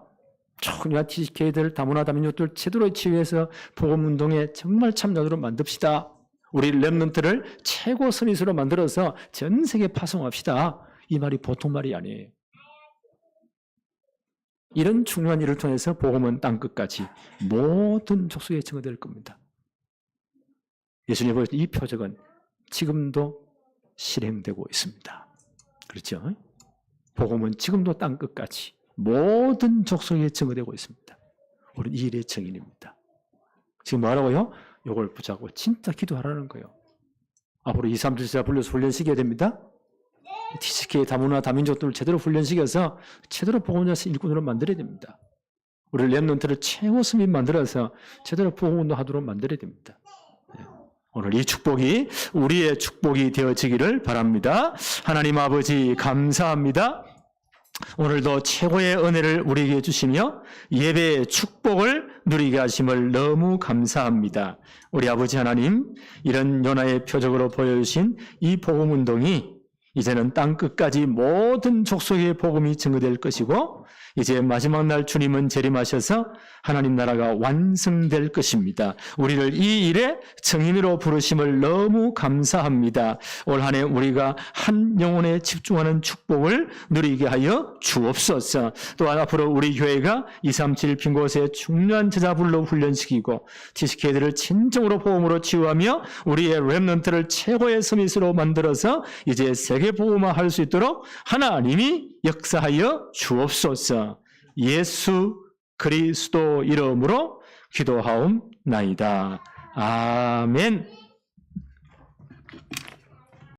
총리와 TCK들, 다문화 다민족들 제대로 치유해서 복음운동에 정말 참여하도록 만듭시다. 우리 렘넌트를 최고 서밋으로 만들어서 전 세계에 파송합시다. 이 말이 보통 말이 아니에요. 이런 중요한 일을 통해서 복음은 땅끝까지 모든 족속에 증거될 겁니다. 예수님이 보여준 이 표적은 지금도 실행되고 있습니다. 그렇죠? 복음은 지금도 땅끝까지 모든 족속에 증거되고 있습니다. 우리는 이 일의 증인입니다. 지금 뭐라고요? 이걸 붙잡고 진짜 기도하라는 거예요. 앞으로 2, 3주 제가 불러서 훈련시켜야 됩니다. TCK 다문화 다민족들을 제대로 훈련시켜서 제대로 복음자서 일꾼으로 만들어야 됩니다. 우리 렘넌트를 최고 스님 만들어서 제대로 복음운동하도록 만들어야 됩니다. 오늘 이 축복이 우리의 축복이 되어지기를 바랍니다. 하나님 아버지 감사합니다. 오늘도 최고의 은혜를 우리에게 주시며 예배의 축복을 누리게 하심을 너무 감사합니다. 우리 아버지 하나님, 이런 요나의 표적으로 보여주신 이 복음운동이 이제는 땅끝까지 모든 족속의 복음이 증거될 것이고 이제 마지막 날 주님은 재림하셔서 하나님 나라가 완성될 것입니다. 우리를 이 일에 증인으로 부르심을 너무 감사합니다. 올 한 해 우리가 한 영혼에 집중하는 축복을 누리게 하여 주옵소서. 또한 앞으로 우리 교회가 237 빈곳에 중요한 제자불로 훈련시키고 TCK들을 진정으로 복음으로 치유하며 우리의 렘넌트를 최고의 서밋으로 만들어서 이제 세계 복음화할 수 있도록 하나님이 역사하여 주옵소서. 예수 그리스도 이름으로 기도하옵나이다. 아멘.